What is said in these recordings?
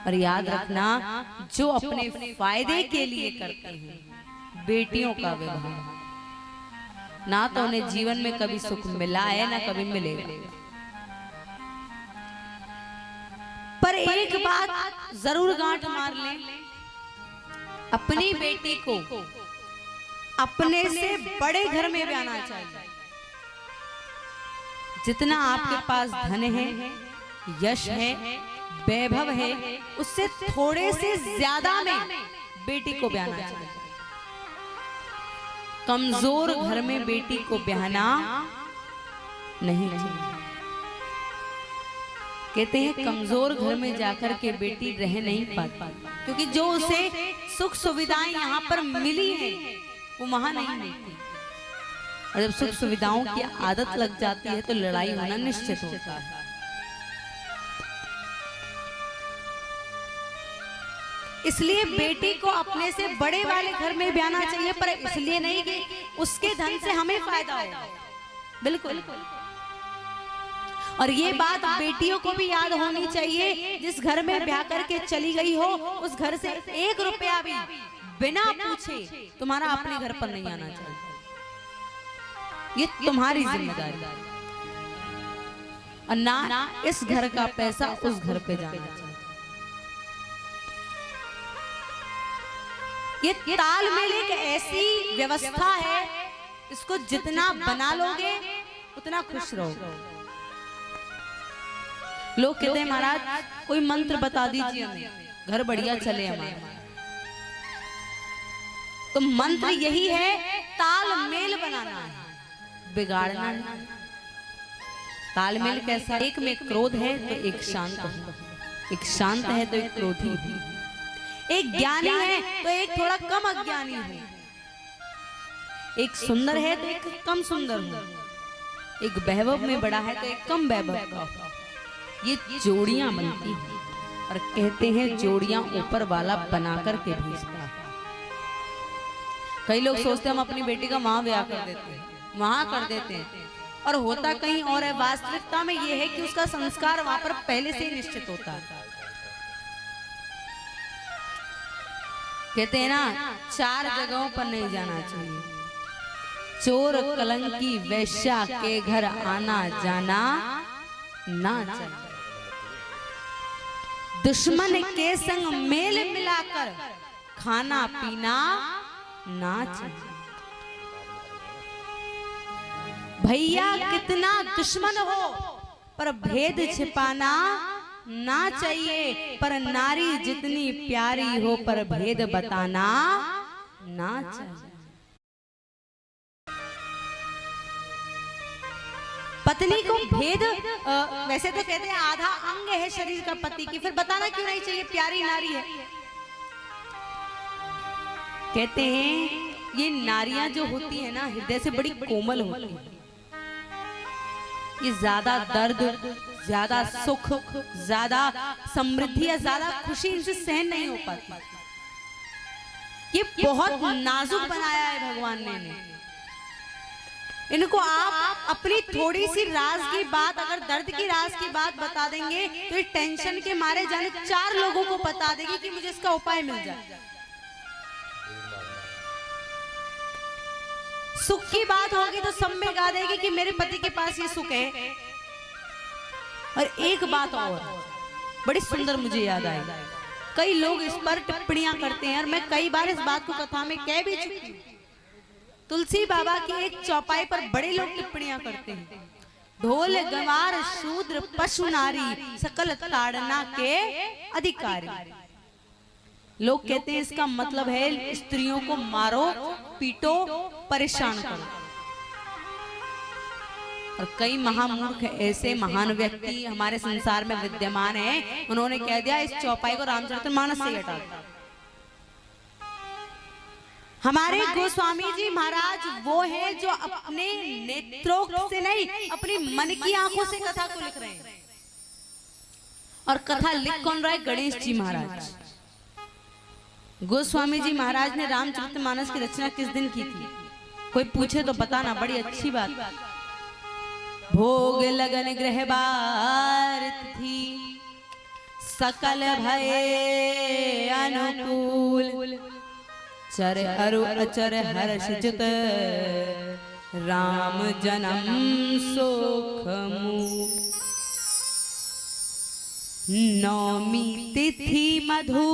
और याद रखना, जो अपने फायदे के लिए करते हैं बेटियों का विवाह, ना तो उन्हें जीवन में कभी सुख मिला है ना कभी मिलेगा। पर एक बात जरूर गांठ मार लें, अपनी बेटी को अपने से बड़े घर में ब्याहना चाहिए। जितना आपके पास धन है, यश है, वैभव है, उससे थोड़े से ज्यादा में बेटी को ब्याहना चाहिए। कमजोर घर में बेटी को ब्याहना नहीं चाहिए। कहते हैं कमजोर घर में जाकर के बेटी रह नहीं पाती, क्योंकि जो उसे सुख सुविधाएं यहाँ पर मिली है वो वहां नहीं मिलती। और जब सुख सुविधाओं की आदत लग जाती है तो लड़ाई होना निश्चित होता है। इसलिए बेटी को अपने से बड़े वाले घर में ब्याहना चाहिए, पर इसलिए नहीं कि उसके धन से हमें फायदा हो। बिल्कुल। और ये बात बेटियों को भी याद होनी चाहिए, जिस घर में ब्याह करके चली गई हो उस घर से 1 रुपया भी बिना पूछे तुम्हारा अपने घर पर नहीं आना चाहिए। ये तुम्हारी जिम्मेदारी, और ना इस घर का पैसा उस घर पे जाना चाहिए। ये तालमेल एक ऐसी व्यवस्था है, इसको जितना बना लोगे उतना खुश रहोगे। लोग कहते हैं महाराज कोई मंत्र बता दीजिए हमें, घर बढ़िया चले हमारा। तो मंत्र यही है, तालमेल बनाना है, बिगाड़ना नहीं। तालमेल कैसा? एक में क्रोध है तो एक शांत है, एक शांत है तो एक क्रोधी है, एक ज्ञानी है तो एक थोड़ा कम अज्ञानी है, एक सुंदर है तो एक कम सुंदर है, एक वैभव में बड़ा है तो एक कम वैभव का। ये जोड़ियां बनती हैं, और कहते हैं जोड़ियां ऊपर वाला बना करके भेजता है। कई लोग सोचते हैं हम अपनी बेटी का वहां ब्याह कर देते हैं, वहां कर देते हैं, और होता कहीं और है। वास्तविकता में ये है कि उसका संस्कार वहां पर पहले से ही निश्चित होता है। कहते हैं ना, 4 जगहों पर नहीं जाना चाहिए। चोर कलंकी वैश्या के घर आना जाना ना चाहिए। दुश्मन के संग मेल मिलाकर खाना पीना ना चाहिए। भैया कितना दुश्मन हो पर भेद छिपाना ना चाहिए, पर नारी जितनी प्यारी हो पर भेद बताना ना चाहिए। पत्नी को भेद वैसे तो कहते हैं आधा अंग है शरीर का पति की, फिर बताना क्यों नहीं चाहिए? प्यारी नारी है। कहते हैं ये नारियां जो होती है ना, हृदय से बड़ी कोमल होती है। ये ज्यादा दर्द, ज्यादा सुख, ज्यादा समृद्धि या ज्यादा खुशी इनसे सहन नहीं हो पाती। ये बहुत नाजुक बनाया है भगवान ने इनको। आप अपनी थोड़ी सी राज की बात, अगर दर्द की राज की बात बता देंगे तो ये टेंशन के मारे जाने 4 लोगों को बता देगी कि मुझे इसका उपाय मिल जाए। सुख की बात होगी तो सब में गा देगी कि मेरे पति के पास ये सुख है। और एक बात और बड़ी सुंदर मुझे याद आई, कई लोग इस पर टिप्पणियां करते हैं, और मैं कई बार इस बात को कथा में कह भी चुकी हूं। तुलसी बाबा की एक चौपाई पर बड़े लोग टिप्पणियां करते हैं, ढोल गंवार शूद्र पशु नारी सकल ताड़ना के अधिकारी। लोग कहते हैं इसका मतलब है स्त्रियों को मारो, पीटो, परेशान करो। और कई महामूर्ख ऐसे महान व्यक्ति हमारे संसार में विद्यमान हैं, उन्होंने कह दिया इस चौपाई को रामचरितमानस से हटा दो। हमारे गोस्वामी जी महाराज वो हैं जो अपने नेत्रों से नहीं, अपनी मन की आंखों से कथा को लिख रहे हैं। और कथा लिख कौन रहा है? गणेश जी महाराज। गोस्वामी जी महाराज ने रामचरितमानस की रचना किस दिन की थी? कोई पूछे तो बताना, बड़ी अच्छी बात। भोग लगन ग्रह बार थी, सकल भय अनुकूल, चर अरु अचर हर्ष जित, राम जन्म सुख मूल। नौमी तिथि मधु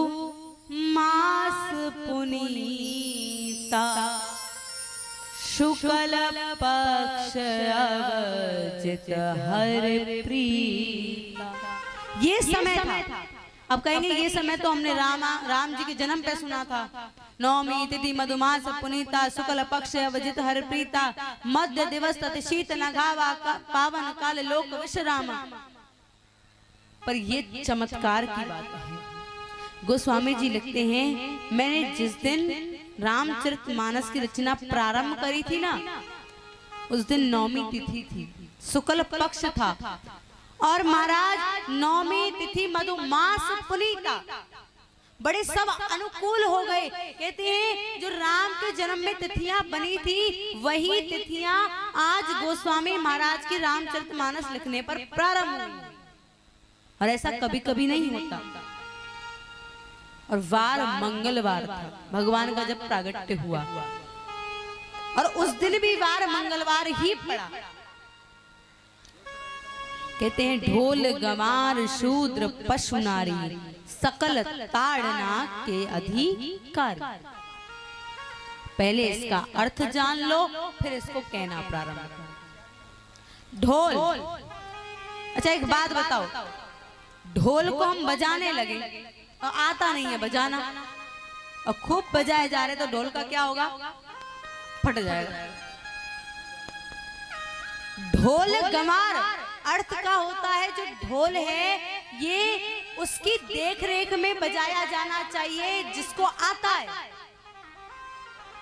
मास पुनीता, शुक्ल पक्ष अवजित हर प्रीता। ये समय था। अब कहेंगे ये समय तो हमने राम जी के जन्म पे सुना था। नौमी तिथि मधुमास पुनीता, शुक्ल पक्ष अवजित हर प्रीता, मध्य दिवस तत् शीत नघावा, पावन काल लोक विश्राम। पर ये चमत्कार की बात है। गोस्वामी जी लिखते हैं, मैंने जिस दिन रामचरितमानस की रचना प्रारंभ करी थी ना, उस दिन नौमी तिथि थी, शुक्ल पक्ष था, और महाराज नौमी तिथि मधुमास पुनीता, बड़े सब अनुकूल हो गए। कहते हैं जो राम के जन्म में तिथियां बनी थी, वही तिथियां आज गोस्वामी महाराज की रामचरितमानस लिखने पर प्रारंभ हुई। और ऐसा कभी कभी नहीं होता। और वार मंगलवार था, भगवान का जब प्रागट्य हुआ, और उस दिन भी वार मंगलवार ही पड़ा। कहते हैं ढोल गंवार शूद्र पशु नारी, सकल ताड़ना के अधिकार। पहले इसका अर्थ जान लो, फिर इसको कहना प्रारंभ करो। ढोल, अच्छा एक बात बताओ, ढोल को हम बजाने लगे और आता नहीं है बजाना, और खूब बजाए जा रहे, तो ढोल का क्या होगा? फट जाएगा। ढोल गंवार अर्थ का होता है, जो ढोल है ये उसकी देख रेख में बजाया जाना चाहिए, जिसको आता है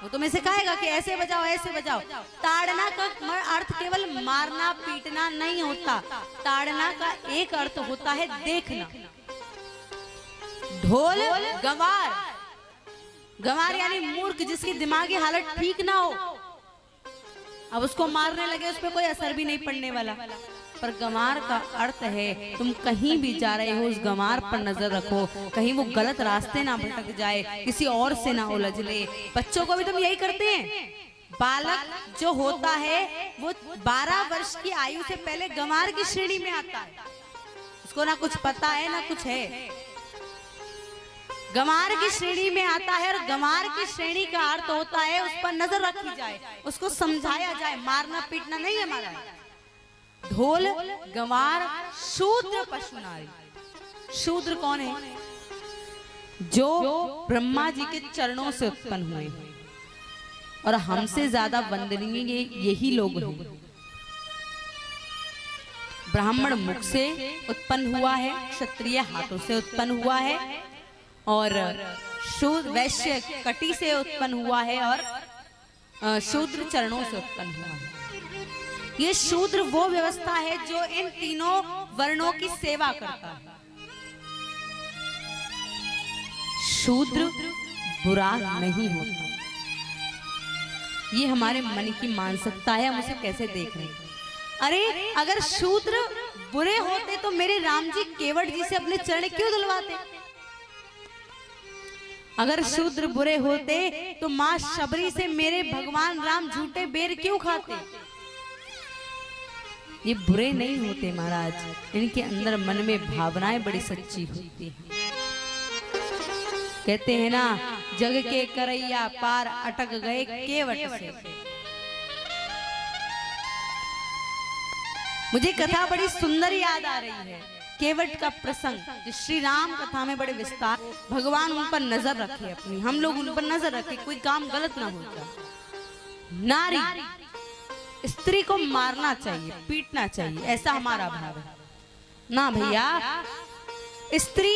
वो तुम्हें सिखाएगा कि ऐसे बजाओ ऐसे बजाओ। ताड़ना का अर्थ केवल मारना पीटना नहीं होता, ताड़ना का एक अर्थ होता है देखना। ढोल गंवार, गंवार यानी मूर्ख, जिसकी दिमागी हालत ठीक ना हो, अब उसको मारने लगे, उस पर कोई असर भी नहीं पड़ने वाला। पर गंवार का अर्थ है तुम कहीं भी जा रहे हो, उस गंवार पर नजर रखो, कहीं वो गलत रास्ते ना भटक जाए, किसी और से ना उलझ ले। बच्चों को भी तुम यही करते हैं। बालक जो होता है वो 12 वर्ष की आयु से पहले गंवार की श्रेणी में आता है, उसको ना कुछ पता है ना कुछ है, गंवार की श्रेणी में आता है। और गंवार की श्रेणी का अर्थ होता है उस पर नजर रखी जाए, उसको समझाया जाए, मारना पीटना नहीं है हमारा। ढोल गंवार शूद्र पशु नारी। शूद्र कौन है? जो ब्रह्मा जी के चरणों से उत्पन्न हुए, और हमसे ज्यादा वंदनीय यही लोग हैं। ब्राह्मण मुख से उत्पन्न हुआ है, क्षत्रिय हाथों से उत्पन्न हुआ है, और शूद्र वैश्य कटी से उत्पन्न हुआ है, और शूद्र चरणों से उत्पन्न हुआ है। ये शूद्र वो व्यवस्था है जो इन तीनों वर्णों की सेवा करता है। शूद्र बुरा नहीं होता, ये हमारे मन की मानसिकता है, हम उसे कैसे देख रहे हैं। अरे अगर शूद्र बुरे होते तो मेरे राम जी केवट जी से अपने चरण क्यों धुलवाते? अगर शूद्र बुरे होते तो मां शबरी से मेरे भगवान राम झूठे बेर क्यों खाते? ये बुरे नहीं होते महाराज, इनके अंदर मन में भावनाएं बड़ी सच्ची होती हैं। कहते हैं ना, जग के करैया पार अटक गए केवट से। मुझे कथा बड़ी सुंदर याद आ रही है, केवट का प्रसंग, जो श्री राम कथा में बड़े विस्तार। भगवान उन पर नजर रखे अपनी, हम लोग उन पर नजर रखे, कोई काम गलत ना हो जाए। नारी स्त्री को मारना चाहिए, पीटना चाहिए, ऐसा हमारा भाव है ना भैया। स्त्री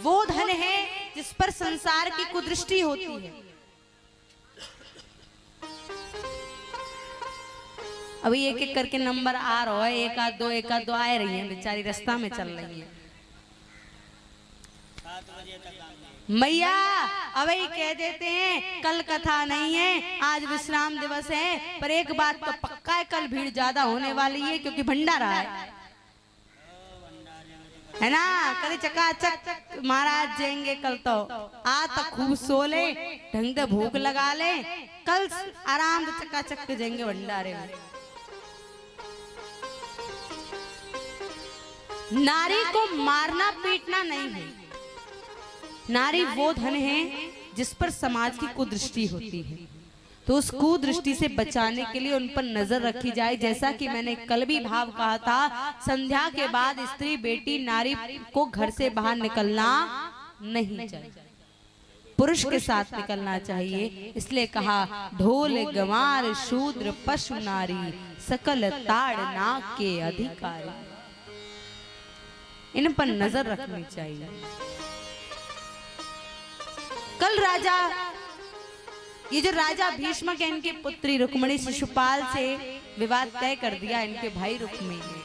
वो धन है जिस पर संसार की कुदृष्टि होती है। अभी एक एक करके नंबर आ रहा है, एक आध दो आ रही है, बेचारी रास्ता में चल रही है। मैया अभी कह देते हैं कल कथा नहीं है, आज विश्राम दिवस है, पर एक बात तो पक्का है, कल भीड़ ज्यादा होने वाली है, क्योंकि भंडारा है। है ना, कल चकाचक महाराज जाएंगे कल तो आ तक खूब सो ले, ढंग से भूख लगा ले, कल आराम से चकाचक के जाएंगे भंडारे में। नारी को मारना पीटना नहीं है, नारी वो धन है जिस पर समाज की कुदृष्टि होती है, तो उस कुदृष्टि से बचाने के लिए उन पर नजर रखी जाए। जैसा कि मैंने कल भी भाव कहा था, संध्या के बाद स्त्री बेटी नारी को घर से बाहर निकलना नहीं चाहिए, पुरुष के साथ निकलना चाहिए। इसलिए कहा ढोल गंवार शूद्र पशु नारी सकल ताड़ नाग के अधिकारी, इन पर नजर रखनी चाहिए। कल राजा, ये जो राजा भीष्मक है, इनकी पुत्री रुक्मिणी शिशुपाल से विवाद तय कर दिया इनके भाई रुक्मी ने।